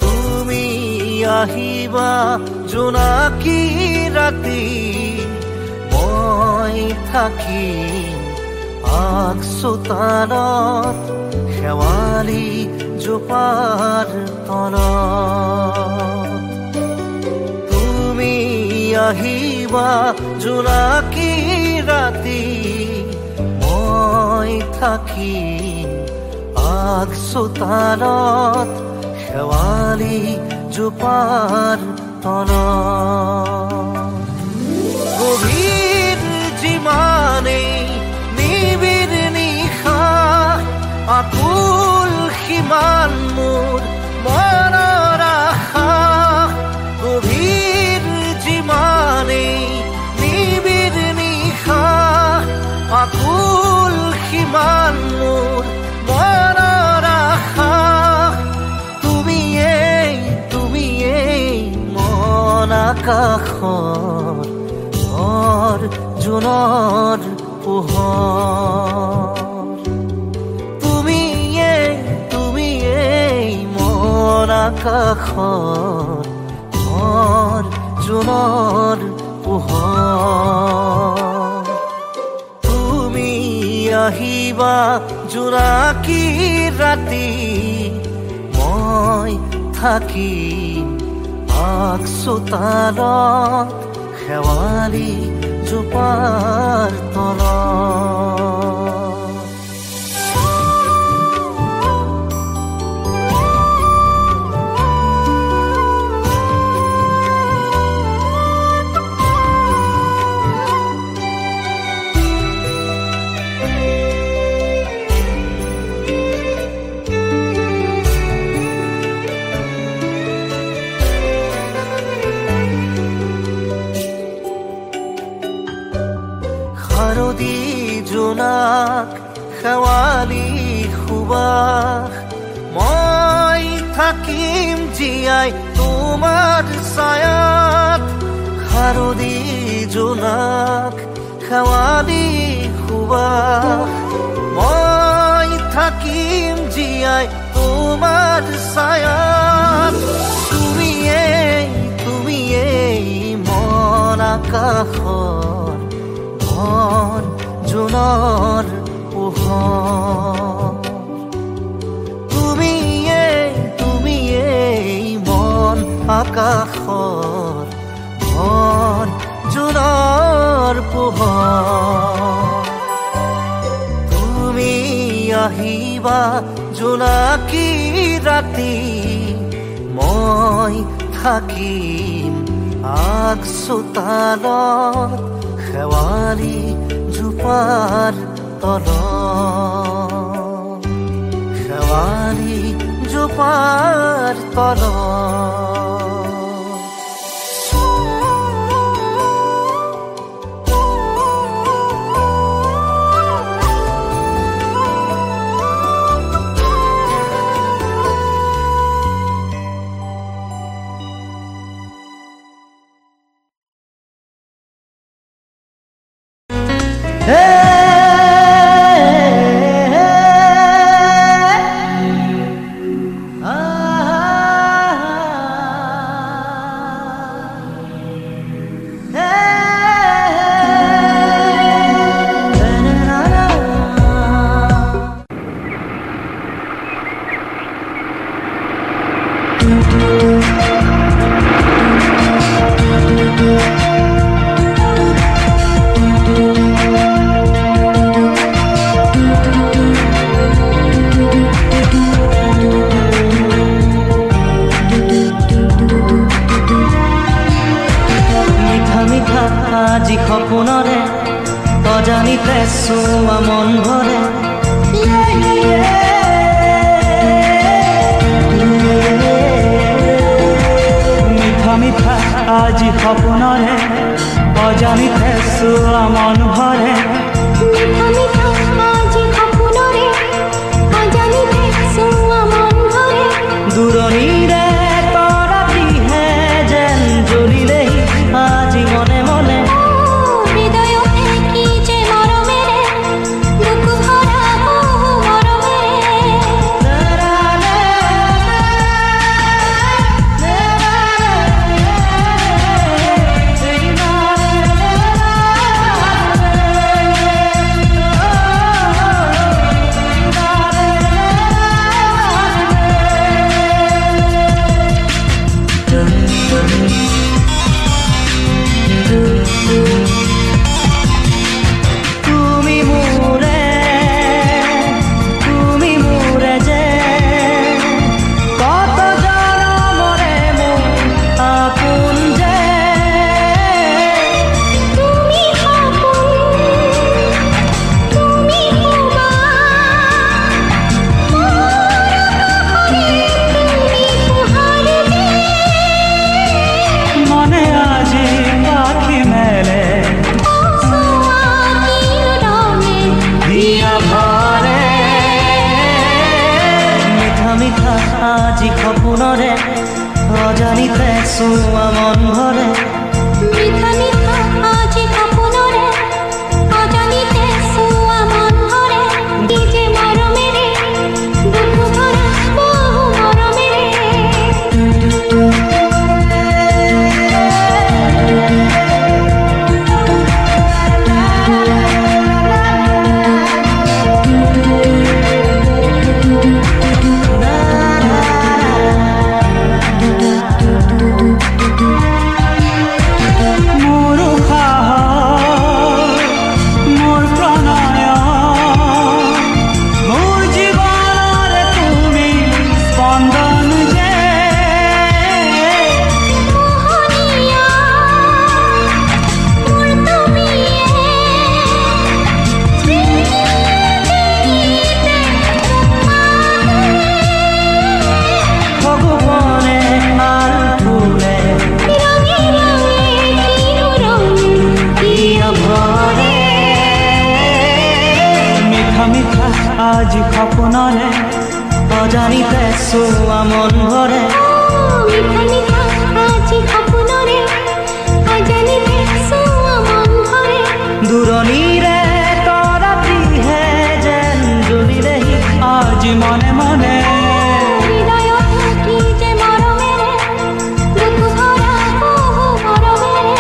তুমি আহিবা জোনাকী ৰাতি মই থাকি আগচোতালত শেৱালি জোপাৰ তলত তুমি আহিবা জোনাকী ৰাতি মই থাকি আগচোতালত শেৱালি জোপাৰ তলত গভীৰ যিমানেই নিবিড় নিশা আকুল সিমান মোৰ মনৰ আশা গভীৰ যিমানেই নিবিড় নিশা আকুল সিমান মোৰ মনৰ আশা তুমিয়েই মন আকাশৰ ঘৰ জোনৰ পোহৰ তুমিয়েই মন আকাশৰ ঘৰ জোনৰ পোহৰ তুমি আহিবা জোনাকী ৰাতি মই থাকিম আগচোতালত শেৱালি জোপাৰ তলত শাৰদী জোনাক শেৱালি সুবাস মই থাকিম জীয়াই তোমাৰ ছায়াত শাৰদী জোনাক শেৱালি সুবাস মই থাকিম জীয়াই তোমাৰ ছায়াত তুমিয়েই মন আকাশৰ ঘৰ জোনৰ পোহৰ তুমিয়েই মন আকাশৰ ঘৰ জোনৰ পোহৰ তুমি আহিবা জোনাকী ৰাতি মই থাকিম আগচোতালত শেৱালি জোপাৰ তলত শেৱালি জোপাৰ তলত আজি সপোনৰে অজানিতে চোৱা মন ভৰে মিঠা মিঠা আজি সপোনৰে অজানিতে চোৱা মন ভৰে মিঠা মিঠা আজি সপোনৰে অজানিতে চোৱা মন ভৰে দূৰণিৰে তৰাটিহে যেন জ্বলিলেই আজি মনে মনে হৃদয়তে কি যে মৰমেৰে দুখ ভৰা বহু তুমি মোৰে যে কত জনমৰে মোৰ আপোন যে তুমি সপোন তুমি শুবা তুমি পোহৰ যে মনে আজি পাখি মেলে চোৱা কি ৰঙে দিয়া ভৰে মিঠা মিঠা আজি সপোনৰে অজানিতে চোৱা মন ভৰে মিঠা মিঠা আজি সপোনৰে অজানিতে চোৱা মন ভৰে কি যে মৰমেৰে দুখ ভৰা বহু মৰমেৰে মোৰ সাহস মোৰ প্ৰণয় মোৰ জীৱনৰে তুমি স্পন্দন যে মোহনীয়া মোৰ তুমিয়ে স্মৃতিতে ভগৱানে মাল ফুলে ৰঙে ৰঙে কিনো ৰঙে দিয়া ভৰে মিঠা মিঠা আজি সপোনৰে অজানিতে চোৱা মন ভৰে মিঠা মিঠা আজি সপোনৰে অজানিতে চোৱা মন ভৰে দূৰণিৰে তৰাটিহে যেন জ্বলিলেহি আজি মনে মনে হৃদয়তে কি যে মৰমেৰে দুখ ভৰা বহু মৰমেৰে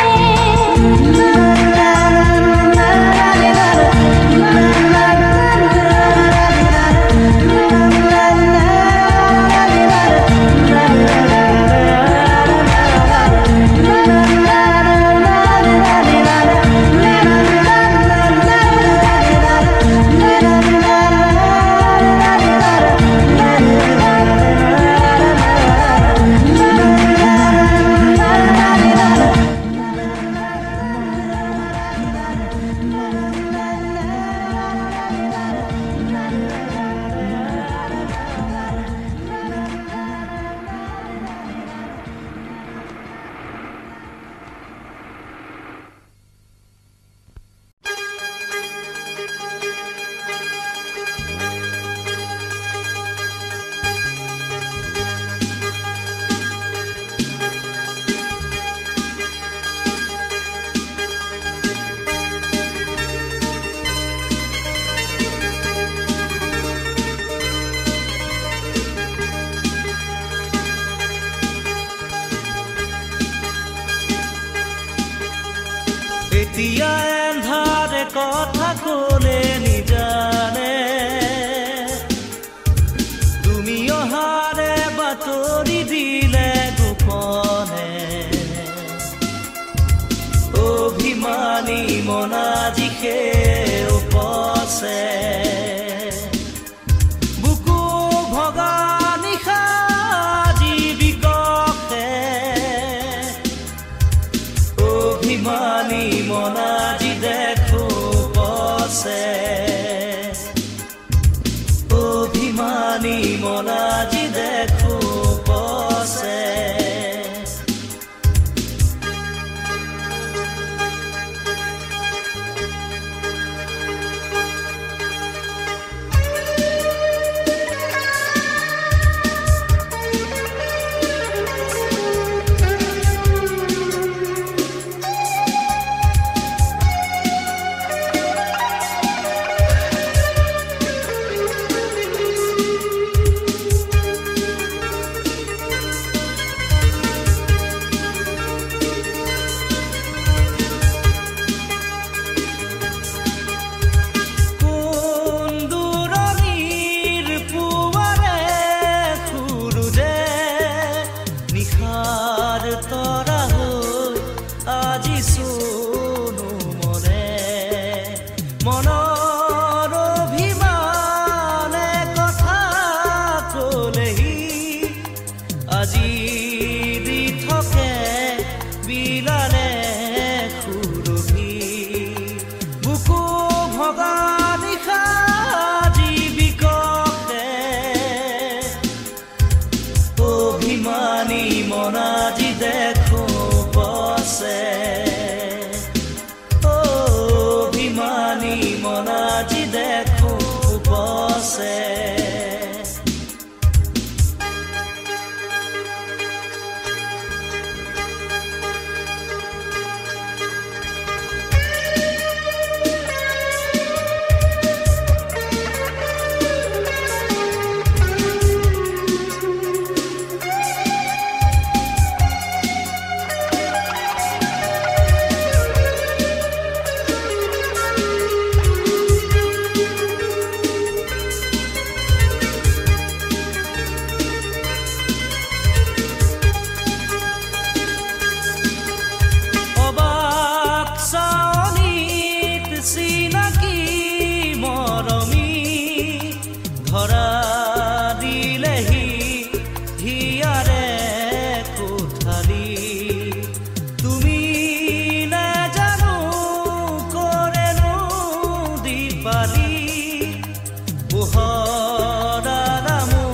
পোহৰ নামো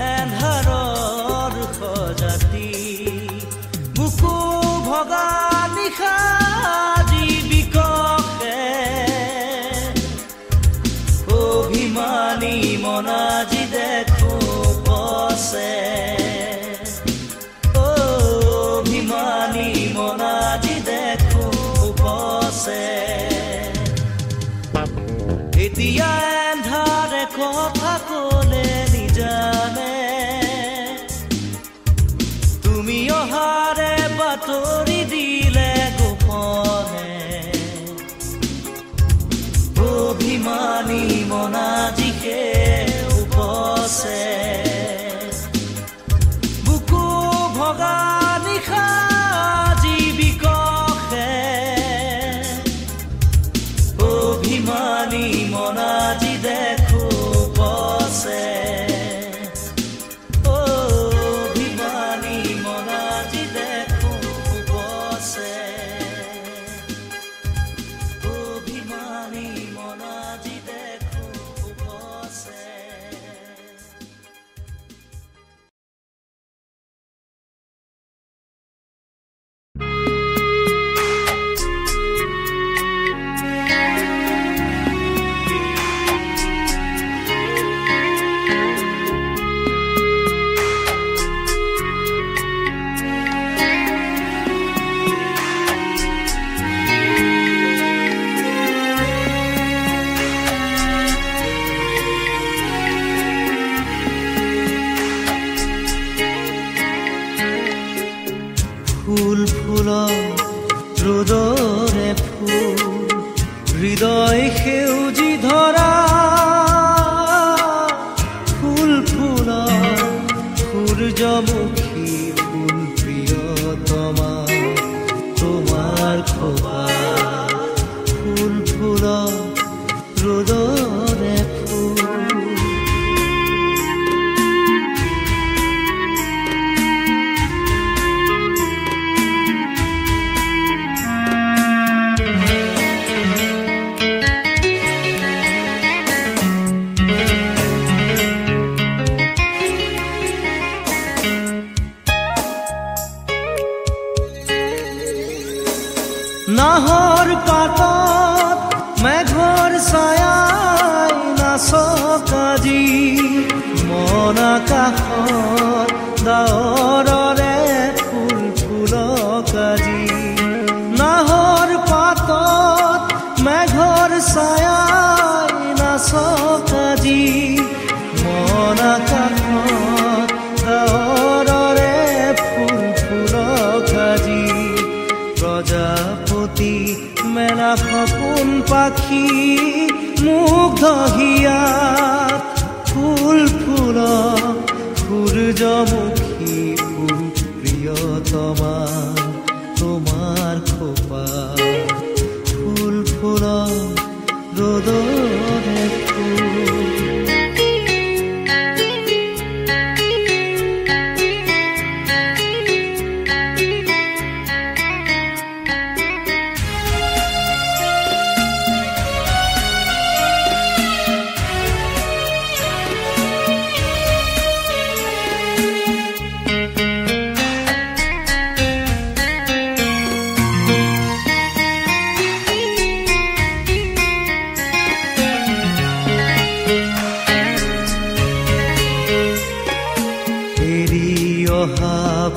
এন্ধাৰৰ সজাতি বুকু ভগা নিশা জীৱিককে অভিমানী মনাজি দেখো পছে অভিমানী মনাজি দেখো পছে এতিয়া এন্ধাৰে কথা ক'লে নিজানে তুমি অহাৰে বাতৰি দিলে গোপনে অভিমানী মনাজিকে উপচে বুকু ভগা নিশা জীৱিককে অভিমানী মনাজি দেখো পছে অভিমানী মনাজি দেখো পছে অভিমানী মনাজি দেখো পছে ফুল ফুলৰ ৰ'দৰে ফুল হৃদয় সেউজী ধৰা ফুল ফুলৰ সূৰ্যমুখী ফুল প্ৰিয়তমা তোমাৰ খোপা ফুল ফুলৰ ৰ'দৰে ফুল নাহৰ পাতত মেঘৰ ছায়াই নাচক আজি মন আকাশত ডাৱৰৰে ফুল ফুলক আজি নাহৰ পাতত মেঘৰ ছায়াই নাচক আজি মন আকাশত ডাৱৰৰে ফুল ফুলক আজি প্ৰজাপতি মেলা সপোন পাখি মুগ্ধ হিয়াত ফুল ফুলক সূৰ্যমুখী ফুল প্ৰিয়তমা তোমাৰ খোপা ফুল ফুলক ৰ'দৰে ফুল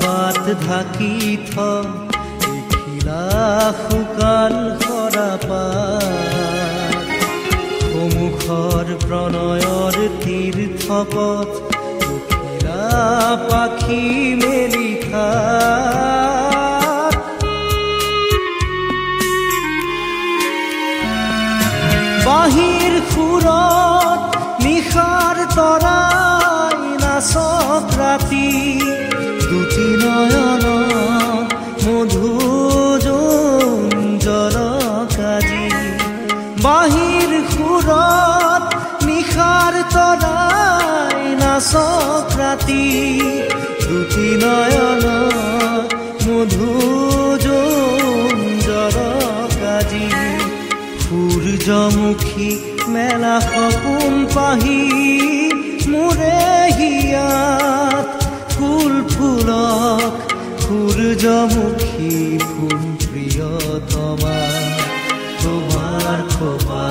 বাট ঢাকি থিলা শুকান সৰাপাত সন্মুখৰ প্ৰণয়ৰ তীৰ্থপথ উঠিলা পাখি মেলি খাত বাহিৰ সুৰত নিশাৰ তৰাই নাচক ৰাতি দুটি নয়ন মধু জলকাজি বাহিৰ সুৰত নিশাৰ তৰাই নাচক ৰাতি দুটি নয়ন মধু জলকাজি সূৰ্যমুখী মেলা সপোন পাহি মোৰে হিয়াত ফুল ফুলক সূৰ্যমুখী ফুল প্ৰিয়তমা তোমাৰ খোপা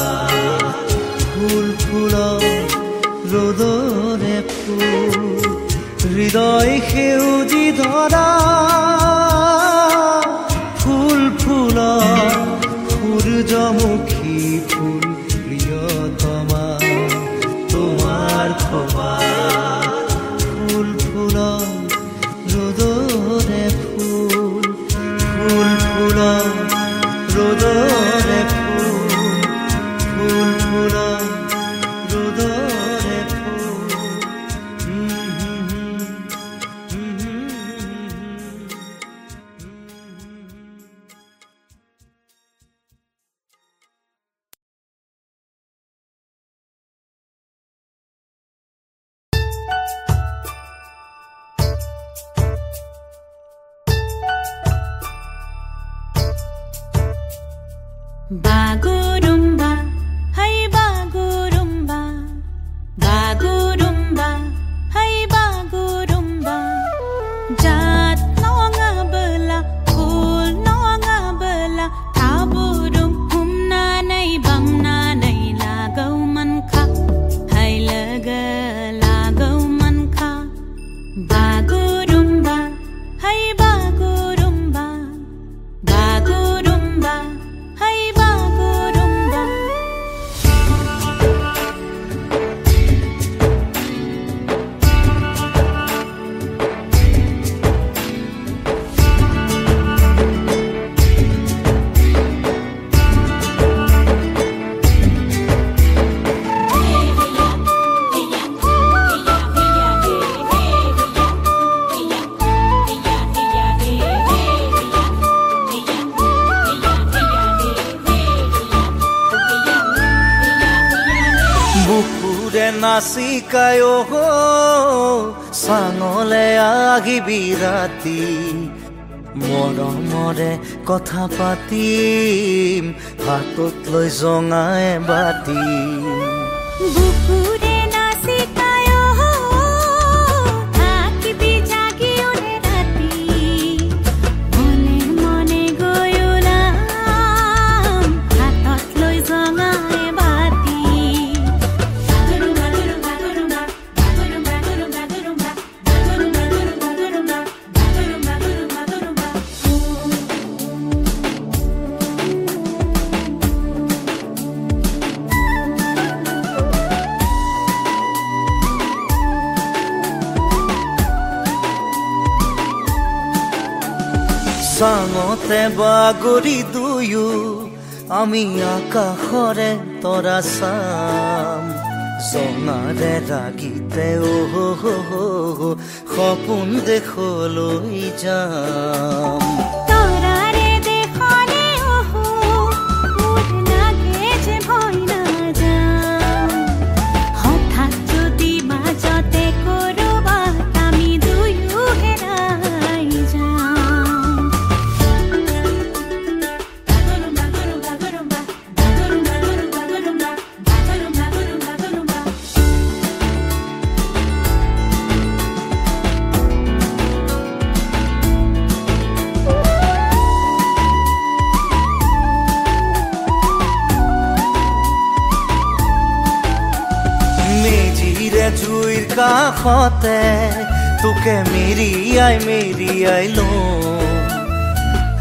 ফুল ফুলক ৰ'দৰে ফুল হৃদয় সেউজী ধৰা ফুল ফুলক সূৰ্যমুখী ফুল প্ৰিয়তমা তোমাৰ খোপা ফুল ফুলক ৰ'দৰে ফুল ফুল ফুলক ৰ'দৰে ফুল ফুল ফুলক ৰ'দৰে ফুল Bagurumba, hey bagurumba, bagurumba, hey bagurumba. Jat nonga bela, phul nonga bela, taburum humna nai bamna nai lagau man kha, hey laga lagau man kha. Bagurumba, hey bagurumba, bagurumba. নাচিকায়ো চাঙলে আগিবি ৰাতি মৰমৰে কথা পাতিম হাতত লৈ জঙাই বাতি বুকুৰে নাচিকায়ো থাকিবি জাগি ওৰে ৰাতি মনে মনে গৈ ওলাম হাতত লৈ জঙাই বাতি চাঙতে বাগৰি দুয়ো আমি আকাশৰে তৰা চাম জঙাৰে ৰাগিতে সপোন দেখলৈ যাম তৰাৰে দেখনে মোৰ লাগে যে ভয় নাযাম হঠাৎ যদি মাজতে কৰবাত আমি দুয়ো হেৰাই যাম মেজিৰে জুইৰ কাষতে তোকে মেৰিয়াই লওঁ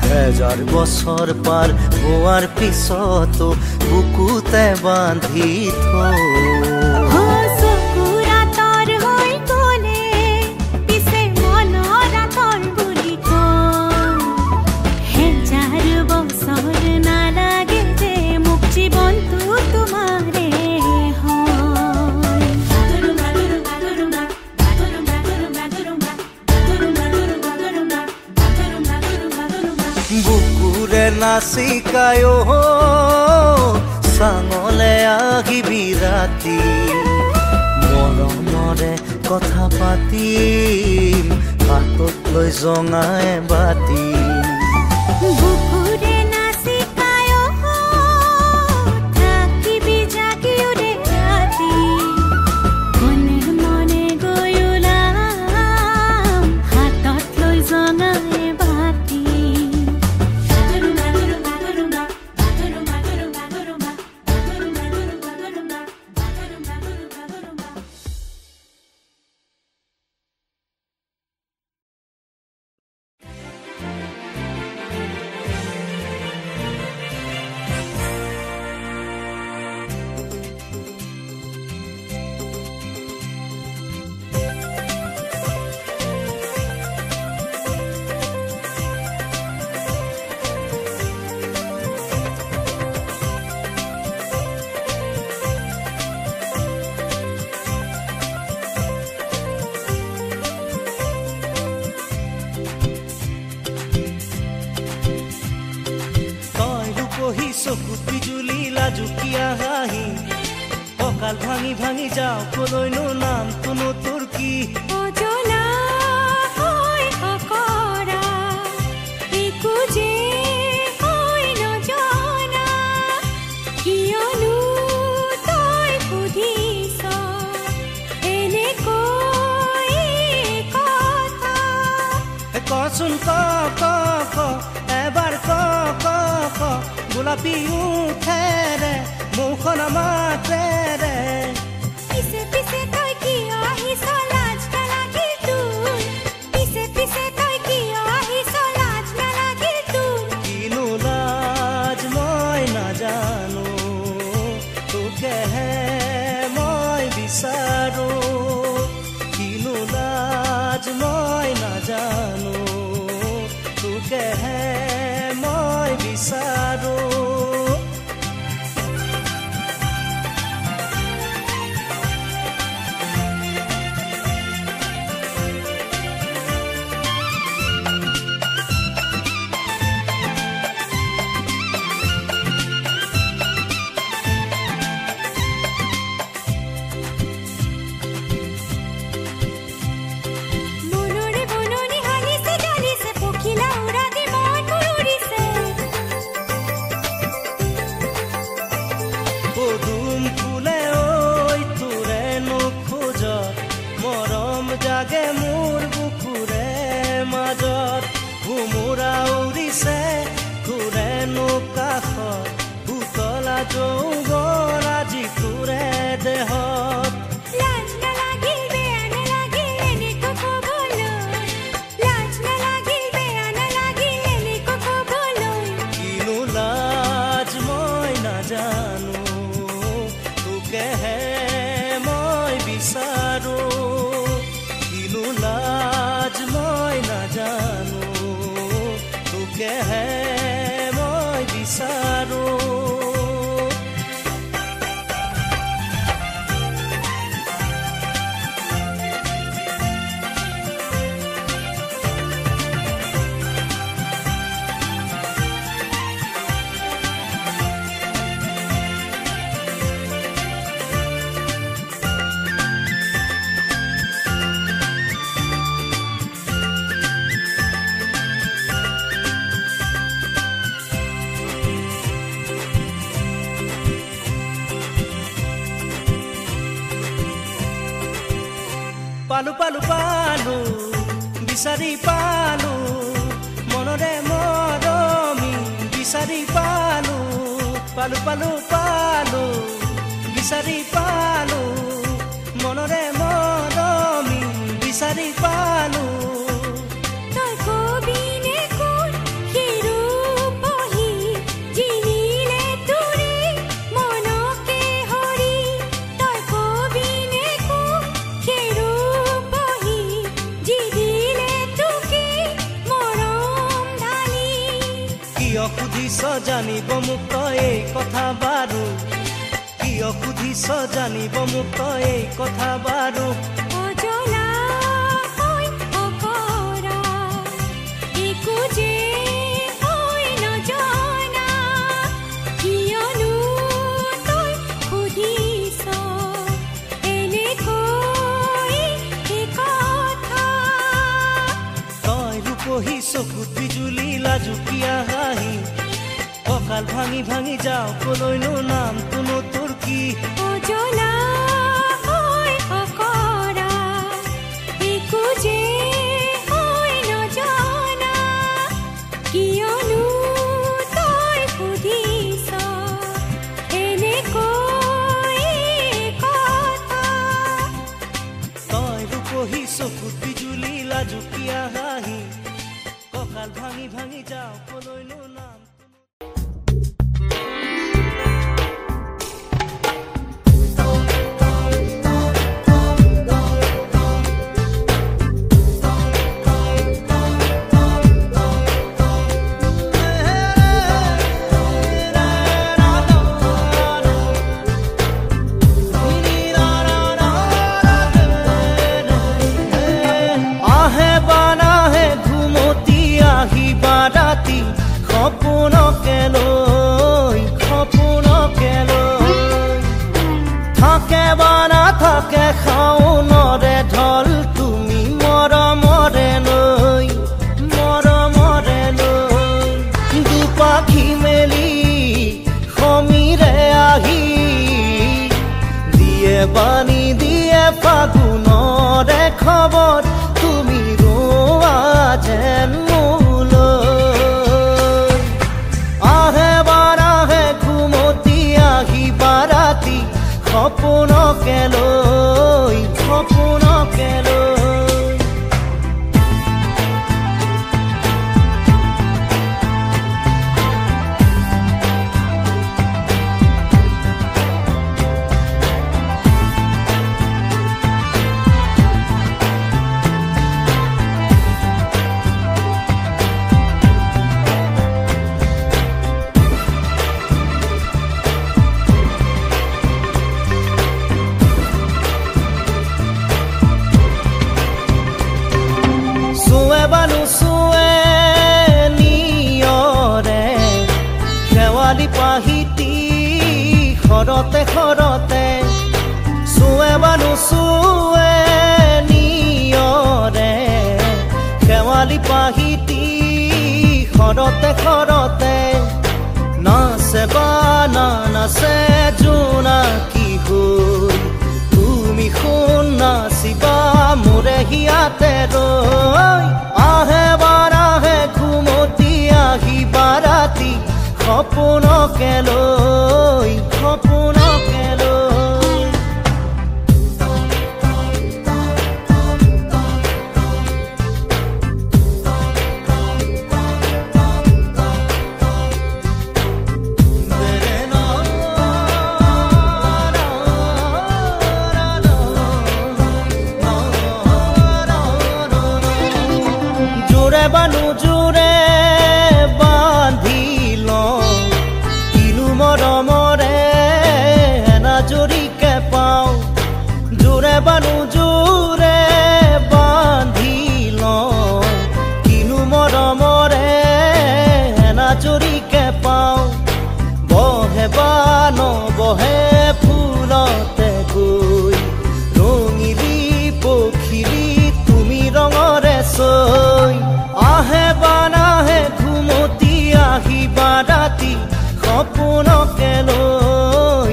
হেজাৰ বছৰ পাৰ হোৱাৰ পিছতো বুকুতে বান্ধি থওঁ বুকুৰে নাচিকায়ো চাঙলে আগিবি ৰাতি মৰমৰে কথা পাতিম হাতত লৈ জঙাই বাতি বুকুৰে নাচিকায়ো থাকিবি জাগি চকুত বিজুলি লাজুকীয়া হাঁহি কঁকাল ভাঙি ভাঙি যাওঁ কলৈনো নামটোনো তোৰ কি অজনা হৈ অকৰা একো যে হৈ নজনা কিয়নো তই সুধিছ এনেকৈ কথা কচোন ক এবাৰ ক গোলাপী উঠেৰে মুখন মাতেৰে পিছে পিছে তই কিয় আহিছ লাজ নালাগিল তোৰ পিছে পিছে তই কিয় আহিছ লাজ নালাগিল তোৰ কিনো লাজ মই নাজানো তোকেহে মই বিচাৰো কিনো লাজ মই নাজানো তোকেহে মই বিচাৰো মনৰে বননি হালিছে গালিছে পখিলা উৰা দি মন মোৰ উৰিছে পদুম ফুলে ঐ তোৰে নোখোজ মৰম জাগে মোৰ বুকুৰে মাজত ভোমোৰা উৰিছে তোৰে নোকাষত উতলা যৌৱন আজি তোৰে দেহত লাজ নালাগিল বেয়া নালাগিল এনেকৈ ক'বলৈ লাজ নালাগিল বেয়া নালাগিল এনেকৈ ক'বলৈ কিনো লাজ মই নাজানো তোকেহে মই বিচাৰো কিনো লাজ মই নাজানো তোকেহে মই বিচাৰো পালো পালো পালো বিচাৰি পালো মনৰে মৰমি বিচাৰি পালো পালো পালো পালো বিচাৰি পালো মনৰে মৰমি বিচাৰি পালো তই কবিনে কোন হিৰো বহি জিনিলে তোৰে মনকে হৰি তই কবিনে কোন হিৰো বহি জিনিলে তোকে মৰম ঢালি কিয় সুধিছ জানিব মোক তই এই কথা বাৰু কিয় সুধিছ জানিব মোক তই এই কথা বাৰু অজনা হৈ অকৰা একো যে হৈ নজনা কিয়নো তই সুধিছ এনেকৈ কথা তই ৰূপহী চকুত বিজুলি লাজুকীয়া হাঁহি কঁকাল ভাঙি ভাঙি যাওঁ কলৈনো নামটোনো তোৰ কি অজনা হৈ অকৰা একো যে হৈ নজনা কিয়নো তই সুধিছ এনেকৈ কথা তই ৰূপহী চকুত বিজুলি লাজুকীয়া হাঁহি কঁকাল ভাঙি ভাঙি যাওঁ কলৈনো নাম আহে বানা থাকে খাওনৰে ঢল তুমি মৰমৰে লৈ দুপাখি মেলি সমীৰে আহি দিয়ে বাণী দিয়ে ফাগুনৰে খবৰ তুমি ৰোৱা যেন মোলৈ আহে বাৰাহে ঘুমতি আহি বাৰাতি সপোনকে লৈ পাহিতি খৰতে চুৱে বানু চুৱে নিয়ৰে শেৱালি পাহিতি খৰতে নাচে বানা নাচে জোনাকী হৈ তুমি শুন নাচিবা মোৰে হিয়াতে ৰৈ আহে বাৰাহে ঘুমতি আহি বাৰাতি সপোনকে লৈ জোৰে বানু জোৰে বান্ধি লওঁ কিনো মৰমৰে এনাজৰিকে পাওঁ জোৰে বানু জোৰে বান্ধি লওঁ কিনো মৰমৰে এনাজৰিকে পাওঁ বহে বান বহে ফুলতে গৈ ৰঙিলি পখিলি তুমি ৰঙৰে চৈ আহে বানাহে ঘুমতি আহি বাৰাতি সপোনকে লৈ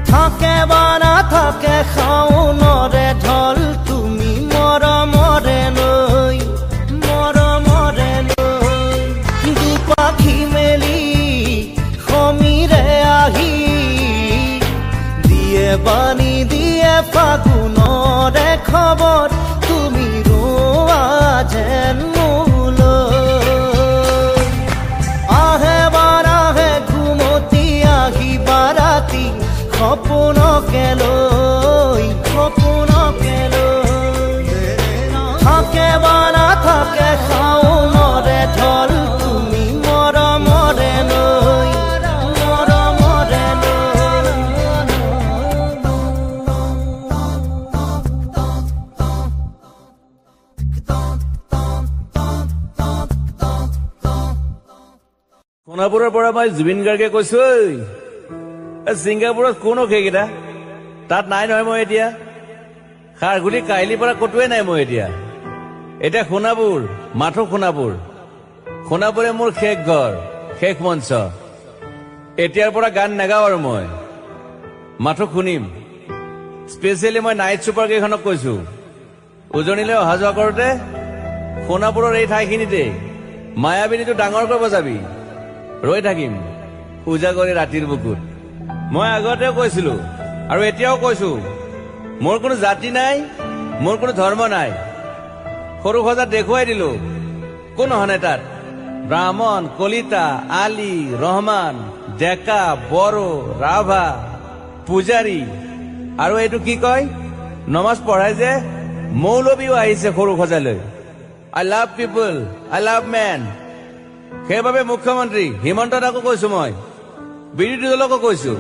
থাকে বানা থাকে খাওনৰে ঢল তুমি মৰমৰে লৈ দুপাখি মেলি সমীৰে আহি দিয়ে বাণী দিয়ে ফাগুনৰে খবৰ তুমি ৰোৱা যেন মোলৈ আহে বাৰাহে ঘুমতি আহি বাৰাতি সপোনকে লৈ থাকে বানা থাকে খাওনৰে ঢল তুমি মৰমৰে লৈ সোণাপুৰৰ পৰা মই জুবিন গাৰ্গে কৈছো ছিংগাপুৰত কোন সেইকেইটা তাত নাই নহয় মই এতিয়া খাৰঘুলি কাহিলীৰ পৰা কতোৱে নাই মই এতিয়া সোণাপুৰ মাথো সোণাপুৰে মোৰ শেষ ঘৰ শেষ মঞ্চ এতিয়াৰ পৰা গান নাগাওঁ আৰু মই মাথো শুনিম স্পেচিয়েলি মই নাইট ছুপাৰ কেইখনক কৈছো উজনিলৈ অহা যোৱা কৰোতে সোণাপুৰৰ এই ঠাইখিনিতে মায়াবিনীটো ডাঙৰকৈ বজাবি ৰৈ থাকিম উজাগৰি ৰাতিৰ বুকুত মই আগতেও কৈছিলো আৰু এতিয়াও কৈছো মোৰ কোনো জাতি নাই মোৰ কোনো ধৰ্ম নাই সৰু সজা দেখুৱাই দিলো কোন হনে তাত ব্ৰাহ্মণ কলিতা আলী ৰহমান ডেকা বড়ো ৰাভা পূজাৰী আৰু এইটো কি কয় নমাজ পঢ়াই যে মৌলবীও আহিছে সৰু সজালৈ I love people I love man সেইবাবে মুখ্যমন্ত্ৰী হিমন্ত দাকো কৈছো মই বিৰোধী দলকো কৈছো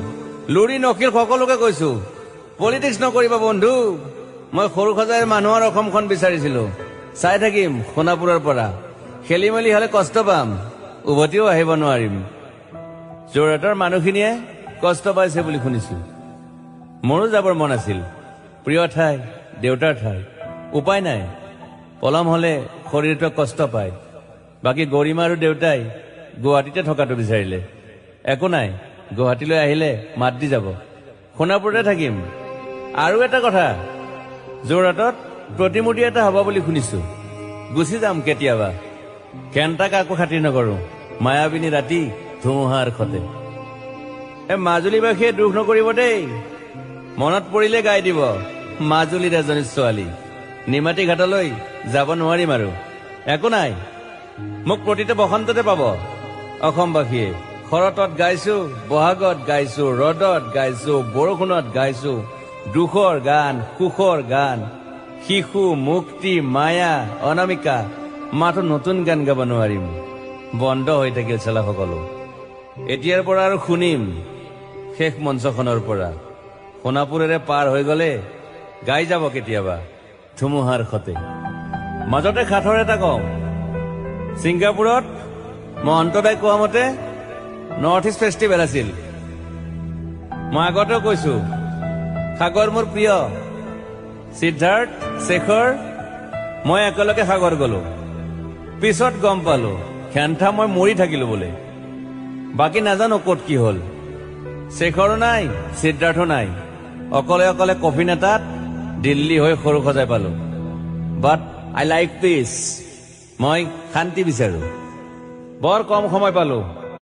লুৰি নকিল সকলোকে কৈছো পলিটিক্স নকৰিবা বন্ধু মই সৰু সজাই মানুহৰ অসমখন বিচাৰিছিলো চাই থাকিম সোণাপুৰৰ পৰা খেলি মেলি হলে কষ্ট পাম উভতিও আহিব নোৱাৰিম যোৰহাটৰ মানুহখিনিয়ে কষ্ট পাইছে বুলি শুনিছো মোৰো যাবৰ মন আছিল প্ৰিয় ঠাই দেউতাৰ ঠাই উপায় নাই পলম হলে শৰীৰটোৱে কষ্ট পায় বাকী গৰিমা আৰু দেউতাই গুৱাহাটীতে থকাটো বিচাৰিলে একো নাই গুৱাহাটীলৈ আহিলে মাত দি যাব সোণাপুৰতে থাকিম আৰু এটা কথা যোৰহাটত প্ৰতিমূৰ্তি এটা হ'ব বুলি শুনিছো গুচি যাম কেতিয়াবা কেণ্টা কাকো খাতিৰ নকৰো মায়াবিনী ৰাতি ধুমুহাৰ খতে মাজুলীবাসীয়ে দুখ নকৰিব দেই মনত পৰিলে গাই দিব মাজুলীৰ এজনী ছোৱালী নিমাতী ঘাটলৈ যাব নোৱাৰিম আৰু একো নাই মোক প্ৰতিটো বসন্ততে পাব অসমবাসীয়ে শৰতত গাইছো বহাগত গাইছো ৰদত গাইছো বৰষুণত গাইছো দুখৰ গান সুখৰ গান শিশু মুক্তি মায়া অনামিকা মাথো নতুন গান গাব নোৱাৰিম বন্ধ হৈ থাকিল চেলা সকলো এতিয়াৰ পৰা আৰু শুনিম শেষ মঞ্চখনৰ পৰা সোণাপুৰেৰে পাৰ হৈ গলে গাই যাব কেতিয়াবা ধুমুহাৰ খতে মাজতে খাথৰ এটা কওঁ ছিংগাপুৰত মহন্তদাই কোৱা মতে নৰ্থ ইষ্ট ফেষ্টিভেল আছিল মই আগতেও কৈছো সাগৰ মোৰ প্ৰিয় সিদ্ধাৰ্থ শেখৰ মই একেলগে সাগৰ গলো পিছত গম পালো খেন্থা মই মৰি থাকিলো বোলে বাকী নাজানো ক'ত কি হল শেখৰো নাই সিদ্ধাৰ্থো নাই অকলে অকলে কফিন এটাত দিল্লী হৈ সৰু সজাই পালো বাট আই লাইক পিচ মই শান্তি বিচাৰো বৰ কম সময় পালো